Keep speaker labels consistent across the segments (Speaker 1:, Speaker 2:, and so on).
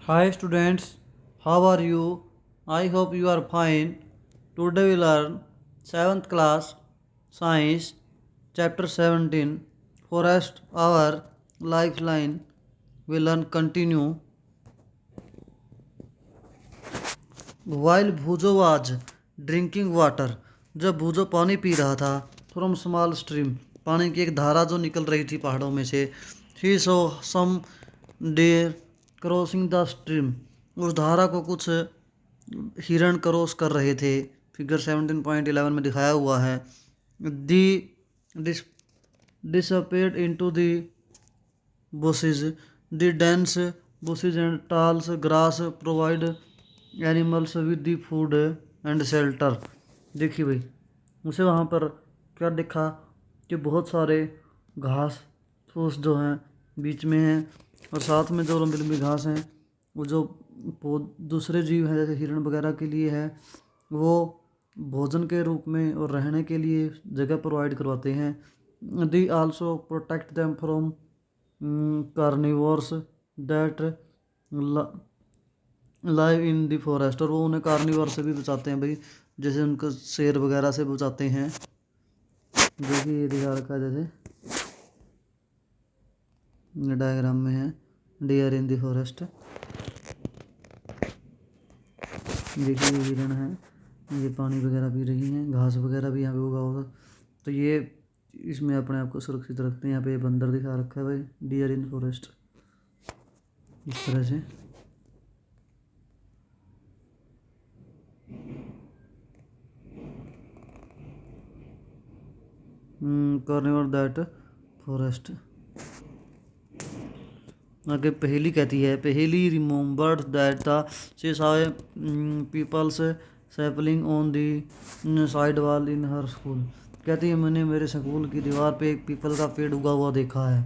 Speaker 1: Hi students, how are you? I hope you are fine. Today we learn 7th class Science chapter 17 Forest our lifeline. We learn continue. While Bhujo was drinking water, जब भूजो पानी P रहा था from small stream, पानी की एक धारा जो निकल रही थी पहाड़ों में से, ही सो सम डेयर क्रॉसिंग द स्ट्रीम, उस धारा को कुछ हिरण क्रॉस कर रहे थे। फिगर 17.11 में दिखाया हुआ है। दी disappeared into the bushes. The dense bushes and tall grass provide animals with the food and shelter. देखिए भाई, उसे वहाँ पर क्या देखा कि बहुत सारे घास फूस जो हैं बीच में हैं, और साथ में जो लंबी लंबी घास हैं वो जो दूसरे जीव हैं जैसे हिरण वगैरह के लिए है, वो भोजन के रूप में और रहने के लिए जगह प्रोवाइड करवाते हैं। They also protect them from carnivores that live in the forest, और वो उन्हें कार्निवोर से भी बचाते हैं भाई, जैसे उनको शेर वगैरह से बचाते हैं। देखिए ये दिखा रखा है जैसे डायग्राम में है, डियर इन द फॉरेस्ट। देखिए ये हिरण है, ये पानी वगैरह पी रही हैं, घास वगैरह भी यहाँ पे उगा होगा, तो ये इसमें अपने आप को सुरक्षित रखते हैं। यहाँ पे बंदर दिखा रखा है भाई, डियर इन फॉरेस्ट, इस तरह से। Carnivore that forest. आगे पहेली कहती है, Paheli remembered that the she saw peoples sapling on the side wall in her school. कहती है मैंने मेरे स्कूल की दीवार पे एक पीपल का पेड़ उगा हुआ देखा है।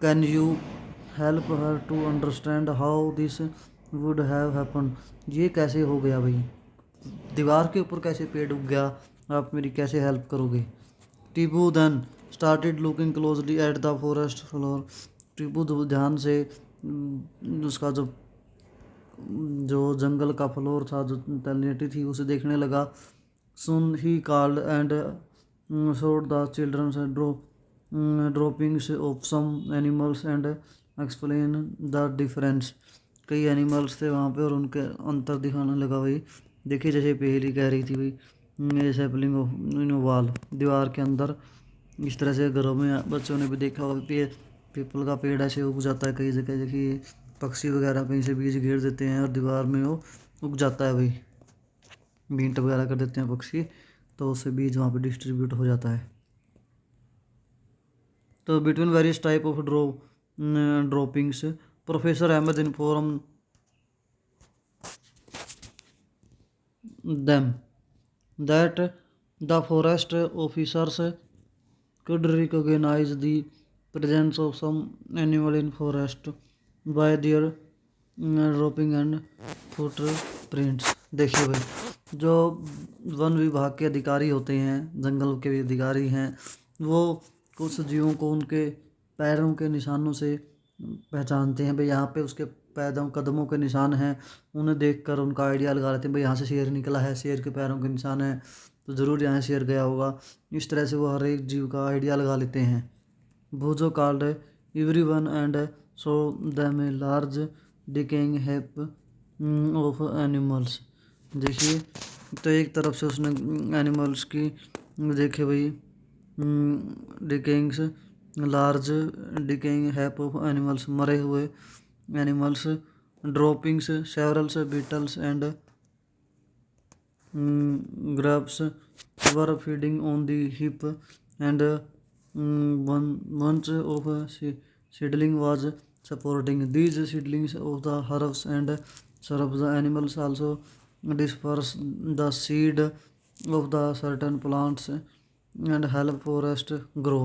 Speaker 1: Can you help her to understand how this would have happen. ये कैसे हो गया भाई, दीवार के ऊपर कैसे पेड़ उग गया, आप मेरी कैसे हेल्प करोगे। Tipu then started looking closely at the forest floor. Tipu ध्यान से उसका जो जो जंगल का फ्लोर था, जो तलनेटी थी, उसे देखने लगा। Soon he called and showed the children's droppings of some animals and explain the difference. कई एनिमल्स थे वहाँ पे और उनके अंतर दिखाने लगा भाई। देखिए जैसे पहेली कह रही थी भाई, सैपलिंग ऑफ वाल, दीवार के अंदर। इस तरह से घरों में बच्चों ने भी देखा होगा, पीपल का पेड़ ऐसे उग जाता है कई जगह। देखिए पक्षी वगैरह कहीं से बीज घेर देते हैं और दीवार में वो उग जाता है भाई, बींट वगैरह कर देते हैं पक्षी, तो उससे बीज वहाँ पे डिस्ट्रीब्यूट हो जाता है। तो between various type of droppings, professor Ahmed inform them that the forest officers could recognize the presence of some animal in forest by their dropping and footprints। देखिए भाई, जो वन विभाग के अधिकारी होते हैं, जंगल के अधिकारी हैं, वो कुछ जीवों को उनके पैरों के निशानों से पहचानते हैं भाई। यहाँ पे उसके पैरों कदमों के निशान हैं, उन्हें देखकर उनका आइडिया लगा लेते हैं भाई यहाँ से शेर निकला है, शेर के पैरों के निशान हैं तो ज़रूर यहाँ शेर गया होगा। इस तरह से वो हर एक जीव का आइडिया लगा लेते हैं। भूजो called everyone and showed them a large decaying heap of animals. देखिए तो एक तरफ से उसने एनिमल्स की देखे भाई, decayings large decaying heap of animals, मरे हुए animals, droppings severals beetles and grubs were feeding on the heap, and one bunch of seedling was supporting these seedlings of the herbs and shrubs. The animals also disperse the seed of the certain plants and help forest grow।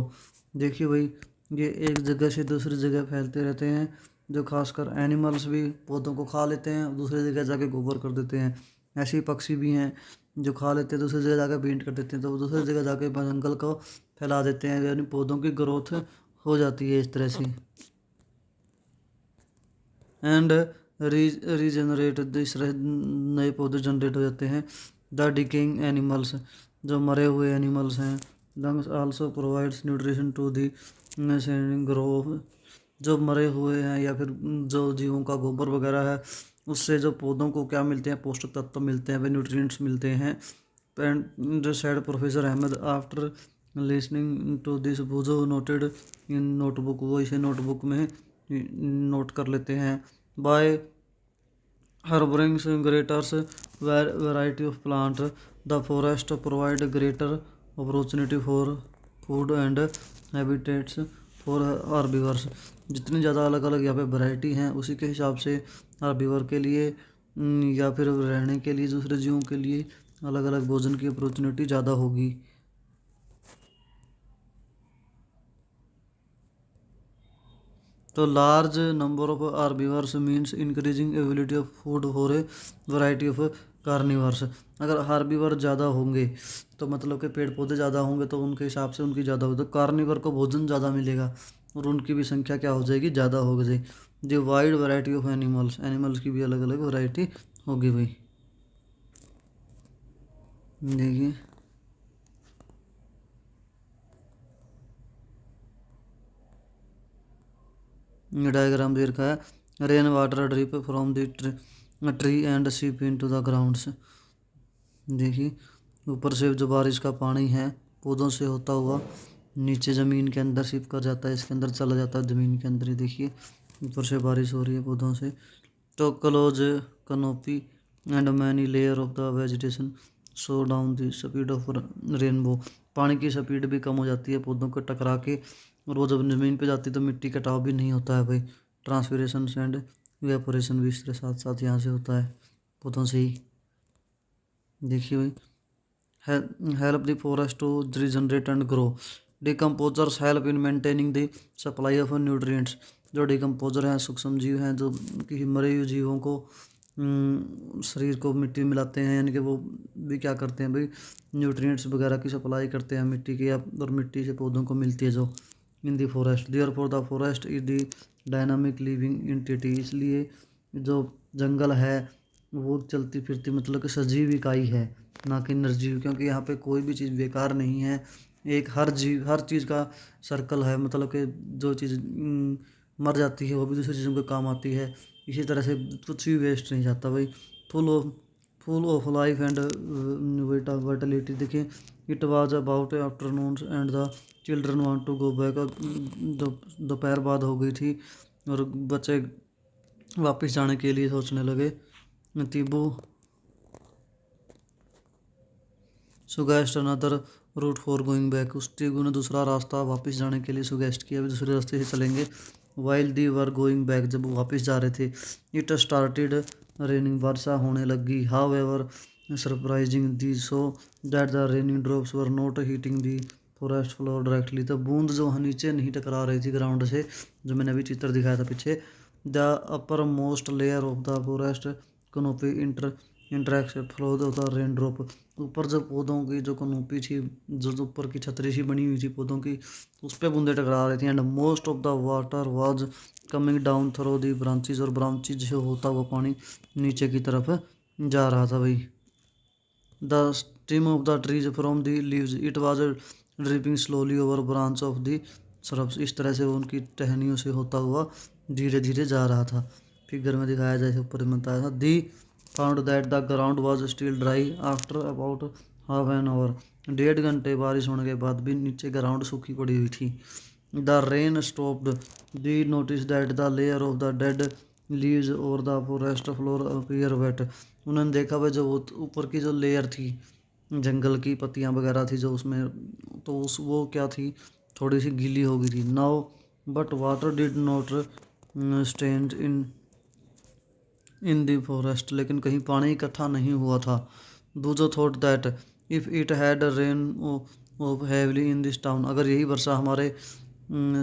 Speaker 1: देखिए भाई, ये एक जगह से दूसरी जगह फैलते रहते हैं, जो खासकर एनिमल्स भी पौधों को खा लेते हैं, दूसरी जगह जाके गोबर कर देते हैं। ऐसे ही पक्षी भी हैं जो खा लेते हैं, दूसरी जगह जाकर बींट कर देते हैं, तो वो दूसरी जगह जाके जंगल को फैला देते हैं, यानी पौधों की ग्रोथ हो जाती है इस तरह से। एंड रीजनरेट, इस तरह नए पौधे जनरेट हो जाते हैं। द डिकेइंग एनिमल्स, जो मरे हुए एनिमल्स हैं। Lungs also provides nutrition to the grow, जो मरे हुए हैं या फिर जो जीवों का गोबर वगैरह है, उससे जो पौधों को क्या मिलते हैं, पोषक तत्व मिलते हैं, वे न्यूट्रिएंट्स मिलते हैं। And said professor Ahmad after listening to this, Boojho noted in notebook, वो इसे नोटबुक में नोट कर लेते हैं। By harborings greaters variety of plant, the forest provide greater opportunity for food and habitats for herbivores। जितनी ज़्यादा अलग अलग यहाँ पे वैरायटी हैं, उसी के हिसाब से हार्बिवर के लिए या फिर रहने के लिए दूसरे जीवों के लिए अलग अलग भोजन की अपॉर्चुनिटी ज़्यादा होगी। तो large number of herbivores means increasing ability of food for a variety of carnivores. अगर हार्बिवर ज़्यादा होंगे तो मतलब कि पेड़ पौधे ज़्यादा होंगे तो उनके हिसाब से उनकी ज़्यादा होगी, तो कार्निवर को भोजन ज़्यादा मिलेगा और उनकी भी संख्या क्या हो जाएगी, ज़्यादा हो जाएगी। जो wide variety of animals, animals की भी अलग अलग वैरायटी होगी भाई। देखिए ये डायग्राम दे रखा है। Rain water drip from the tree and सीप इन टू द ग्राउंड्स। देखिए ऊपर से जो बारिश का पानी है पौधों से होता हुआ नीचे ज़मीन के अंदर सिप कर जाता है, इसके अंदर चला जाता है ज़मीन के अंदर ही। देखिए ऊपर से बारिश हो रही है पौधों से। तो close canopy and many layer of the vegetation so down the speed of rainbow. पानी की स्पीड भी कम हो जाती है पौधों को टकरा के, और वो जब ज़मीन पे जाती है तो मिट्टी कटाव भी नहीं होता है भाई। ट्रांसपिरेशन एंड इवेपोरेशन भी इसके साथ साथ यहाँ से होता है पौधों से ही। देखिए भाई help the forest to regenerate and grow। Decomposers help in maintaining the supply of nutrients। जो डिकम्पोजर हैं, सूक्ष्म जीव हैं, जो कि मरे हुए जीवों को शरीर को मिट्टी में मिलाते हैं, यानी कि वो भी क्या करते हैं भाई, न्यूट्रिएंट्स वगैरह की सप्लाई करते हैं मिट्टी की, और मिट्टी से पौधों को मिलती है जो in the forest. Therefore the forest is the dynamic living entity. इसलिए जो जंगल है वो चलती फिरती मतलब कि सजीव इकाई है, ना कि निर्जीव, क्योंकि यहाँ पे कोई भी चीज़ बेकार नहीं है। एक हर चीज़ का सर्कल है, मतलब कि जो चीज़ मर जाती है वो भी दूसरी चीज़ों के काम आती है। इसी तरह से कुछ भी वेस्ट नहीं जाता भाई। Full of full of life and fertility. देखिए it was about afternoon and the children want to go back. दोपहर बाद हो गई थी और बच्चे वापस जाने के लिए सोचने लगे। Tibu suggest another route for going back. उस टीबू ने दूसरा रास्ता वापस जाने के लिए सुगेस्ट किया, भी दूसरे रास्ते से चलेंगे। While the were going back, जब वो वापस जा रहे थे, इट स्टार्टेड रेनिंग, वर्षा होने लगी। How ever surprising the so that the raining drops were not heating the forest floor directly. तो बूंद जो नीचे नहीं टकरा रही थी ग्राउंड से, जो मैंने अभी चित्र दिखाया था पीछे। The upper most layer of the forest canopy interact flow of the rain drop. ऊपर जो पौधों की जो कनोपी थी, जो ऊपर की छतरी सी बनी हुई थी पौधों की, उस पर बूंदे टकरा रही थी। And most of the water was coming down through the branches, और ब्रांचेज से होता हुआ पानी नीचे की तरफ जा रहा था भाई। The stem of the trees from the leaves it was dripping slowly over branch of the shrubs. इस तरह से उनकी टहनियों से होता हुआ धीरे धीरे जा रहा था। फिगर में दिखाया जैसे ऊपर में बताया था। They found that the ground was still dry after about half an hour. 1.5 घंटे बारिश होने के बाद भी नीचे ग्राउंड सूखी पड़ी हुई थी। The rain stopped. They notice that the layer of the dead leaves और the forest floor appear wet. उन्होंने देखा भाई जो ऊपर की जो लेयर थी, जंगल की पत्तियां वगैरह थी जो उसमें, तो उस वो क्या थी, थोड़ी सी गीली हो गई थी। Now but water did not stand in the forest. लेकिन कहीं पानी इकट्ठा नहीं हुआ था। Boojho thought that if it had rain of heavily in this town. अगर यही वर्षा हमारे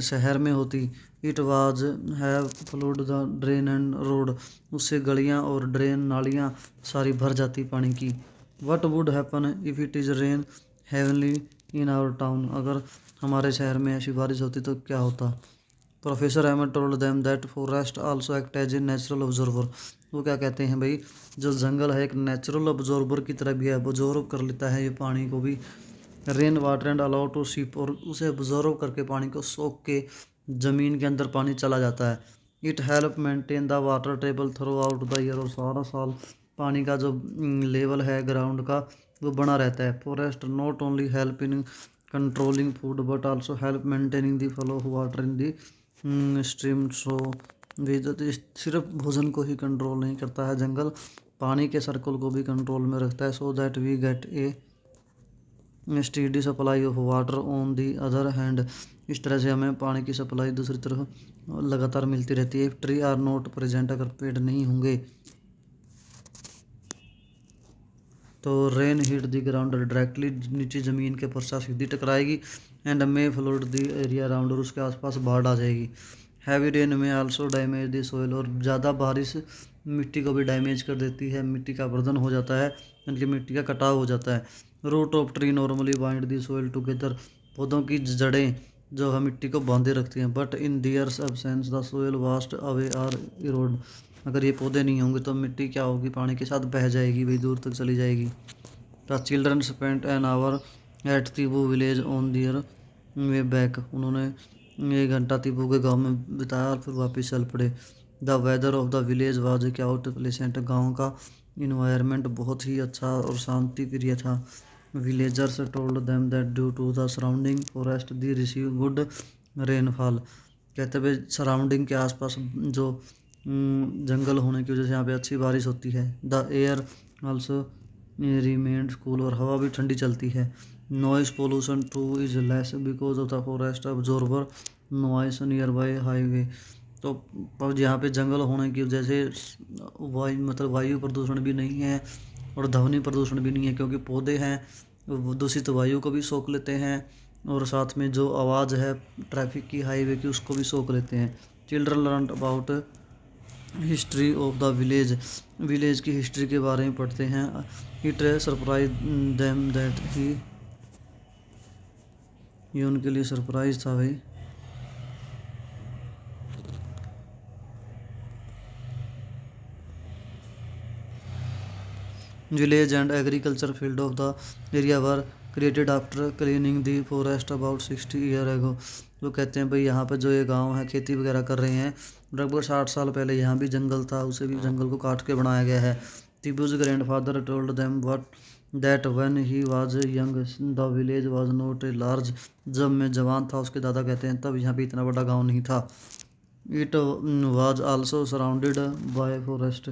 Speaker 1: शहर में होती, it was have flood the drain and road. उससे गलियां और ड्रेन नालियां सारी भर जाती पानी की। What would happen if it is rain heavily in our town. अगर हमारे शहर में ऐसी बारिश होती तो क्या होता। Professor Ahmed told them that forest also act as a natural observer. वो क्या कहते हैं भाई, जो जंगल है एक नेचुरल ऑब्जर्वर की तरह भी है, ऑब्जर्व कर लेता है ये पानी को भी। Rain water and allow to seep, और उसे ऑब्जर्व करके पानी को सोख के ज़मीन के अंदर पानी चला जाता है। It help maintain the water table through out the year, और सारा साल पानी का जो लेवल है ग्राउंड का वो बना रहता है। Forest not only help in controlling food but also help maintaining the flow of water in the stream. So सिर्फ भोजन को ही कंट्रोल नहीं करता है जंगल, पानी के सर्कल को भी कंट्रोल में रखता है, so that we get a steady supply of water on the other hand. इस तरह से हमें पानी की सप्लाई दूसरी तरफ लगातार मिलती रहती है। ट्री आर नॉट प्रेजेंट, अगर पेड़ नहीं होंगे तो rain hit the ground directly, नीचे ज़मीन के परसा सीधी टकराएगी। And may flood the area around, और उसके आसपास बाढ़ आ जाएगी। Heavy rain may also damage the soil, और ज़्यादा बारिश मिट्टी को भी डैमेज कर देती है, मिट्टी का वर्धन हो जाता है, यानी कि मिट्टी का कटाव हो जाता है। Root of tree normally bind the soil together, पौधों की जड़ें जो है मिट्टी को बांधे रखती हैं। But in theirs absence the soil washed away or erode, अगर ये पौधे नहीं होंगे तो मिट्टी क्या होगी, पानी के साथ बह जाएगी भाई, दूर तक चली जाएगी। The children spent an hour at Tibu village on their way back, उन्होंने 1 घंटा तिबू के गांव में बिताया और फिर वापस चल पड़े। The weather of the village was quite pleasant, गाँव का इन्वायरमेंट बहुत ही अच्छा और शांति प्रिय था। Villagers told them that due to the surrounding forest they receive good rainfall, कहते भाई सराउंडिंग के आसपास जो जंगल होने की वजह से यहाँ पे अच्छी बारिश होती है। The air also remained cool, और हवा भी ठंडी चलती है। Noise pollution two is less because of the forest absorber noise near by highway, तो पर यहाँ पे जंगल होने की वजह से वायु प्रदूषण भी नहीं है और ध्वनि प्रदूषण भी नहीं है, क्योंकि पौधे हैं वो दूषित वायु को भी सोख लेते हैं, और साथ में जो आवाज़ है ट्रैफिक की हाईवे की उसको भी सोख लेते हैं। Children learn about history of the village, village की हिस्ट्री के बारे में पढ़ते हैं। It surprise them that he, ये उनके लिए सरप्राइज था भाई। Village and agriculture field of the area were created after cleaning the forest about 60 year ago. जो कहते हैं भाई यहाँ पे जो ये गांव है खेती वगैरह कर रहे हैं, लगभग 60 साल पहले यहाँ भी जंगल था, उसे भी जंगल को काट के बनाया गया है। Tibu's grandfather told them what that when he was young the village was not a large, जब मैं जवान था उसके दादा कहते हैं तब यहाँ पे इतना बड़ा गाँव नहीं था। It was also surrounded by forest,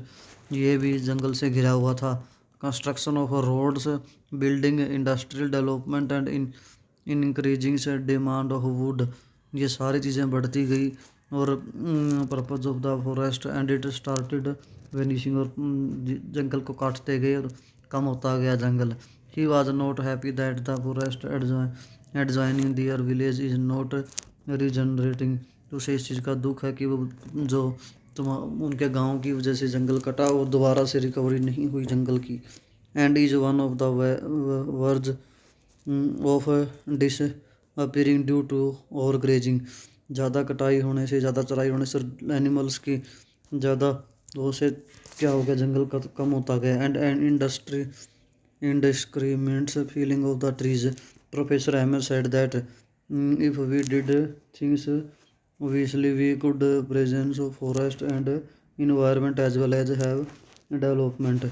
Speaker 1: ये भी जंगल से घिरा हुआ था। Construction of roads, building, industrial development and in increasing से डिमांड ऑफ वुड, ये सारी चीज़ें बढ़ती गई और purpose of the forest and it started vanishing, और जंगल को काटते गए और कम होता गया जंगल। He was not happy that the forest adjoining their village is not regenerating, उसे इस चीज़ का दुख है कि वो जो उनके गांव की वजह से जंगल कटा और दोबारा से रिकवरी नहीं हुई जंगल की। And is one of the words of disappearing due to overgrazing, ज़्यादा कटाई होने से, ज़्यादा चराई होने से एनिमल्स की ज़्यादा वो से क्या हो गया, जंगल का कम होता गया। And industry indiscriminate feeling of the trees. Professor Ahmed said that if we did things obviously we could presence of forest and environment as well as have development.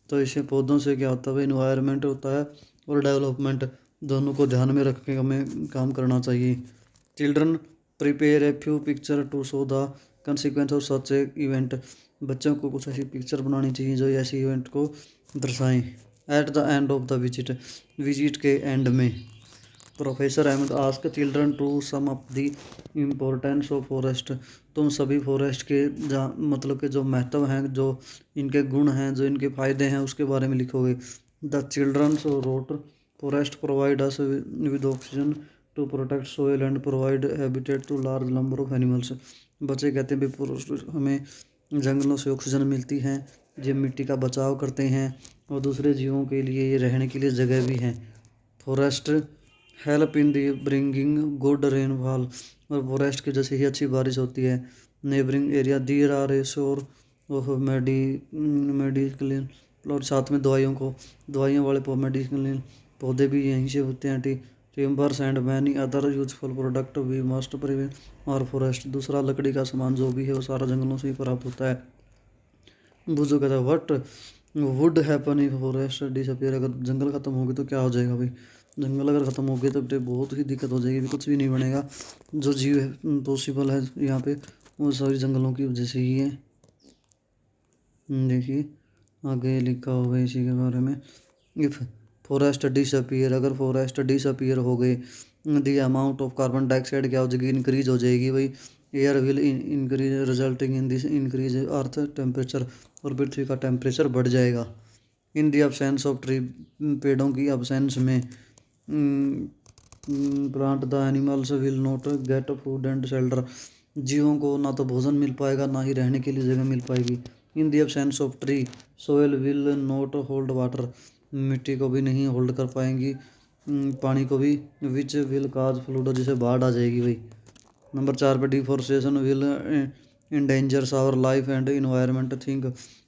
Speaker 1: तो इससे पौधों से क्या होता है, इन्वायरमेंट होता है और डेवलपमेंट, दोनों को ध्यान में रख के हमें काम करना चाहिए। Children prepare a few picture to show the consequence of such a event, बच्चों को कुछ ऐसी पिक्चर बनानी चाहिए जो ऐसी इवेंट को दर्शाएं। At the end of the visit के एंड में professor Ahmad ask children to sum up the importance of forest, तुम सभी फॉरेस्ट के मतलब के जो महत्व हैं, जो इनके गुण हैं, जो इनके फ़ायदे हैं उसके बारे में लिखोगे। The children wrote forest provide us with oxygen to protect soil and provide habitat to large number of animals, बच्चे कहते हैं भी हमें जंगलों से ऑक्सीजन मिलती है, ये मिट्टी का बचाव करते हैं और दूसरे जीवों के लिए ये रहने के लिए जगह भी हैं। Forest help in the bringing good rainfall, और फॉरेस्ट की जैसे ही अच्छी बारिश होती है, neighbouring area there R A शोर ऑफ मेडिकल, और साथ में दवाइयों वाले मेडिकल पौधे भी यहीं से होते हैं। Timbers and many other useful product we must prevent our forest. दूसरा, लकड़ी का सामान जो भी है वो सारा जंगलों से ही प्राप्त होता है। बुझो कहता है what would happen if forest disappear. अगर जंगल ख़त्म हो गए तो क्या हो जाएगा भाई? जंगल अगर ख़त्म हो गए तो बेटे बहुत ही दिक्कत हो जाएगी, कुछ भी नहीं बनेगा। जो जीव है पॉसिबल है यहाँ पे वो सारी जंगलों की वजह से ही है। देखिए आगे लिखा होगा इसी के बारे में। इफ़ फॉरेस्ट डिसअपियर, अगर फॉरेस्ट डिसअपियर हो गए, the amount of carbon dioxide क्या हो जाएगी? इंक्रीज हो जाएगी भाई। Air will increase resulting in this increase earth temperature, और पृथ्वी का टेम्परेचर बढ़ जाएगा। इन दी अब्सेंस ऑफ ट्री, पेड़ों की अब्सेंस में, plant the animals will not get food and shelter, जीवों को ना तो भोजन मिल पाएगा ना ही रहने के लिए जगह मिल पाएगी। In the absence of tree soil will not hold water, मिट्टी को भी नहीं होल्ड कर पाएंगी, पानी को भी, विच विल काज फ्लूड, जिसे बाढ़ आ जाएगी भाई। नंबर 4 पे, deforestation will endangers our life and environment, think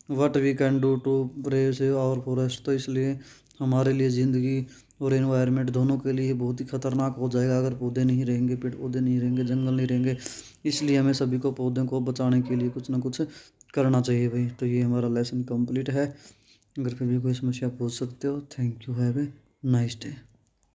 Speaker 1: what we can do to preserve our forest. तो इसलिए हमारे लिए ज़िंदगी और एनवायरनमेंट दोनों के लिए बहुत ही ख़तरनाक हो जाएगा अगर पौधे नहीं रहेंगे, पेड़ पौधे नहीं रहेंगे, जंगल नहीं रहेंगे। इसलिए हमें सभी को पौधों को बचाने के लिए कुछ ना कुछ करना चाहिए भाई। तो ये हमारा लेसन कंप्लीट है। अगर फिर भी कोई समस्या पूछ सकते हो। Thank you, have a nice day.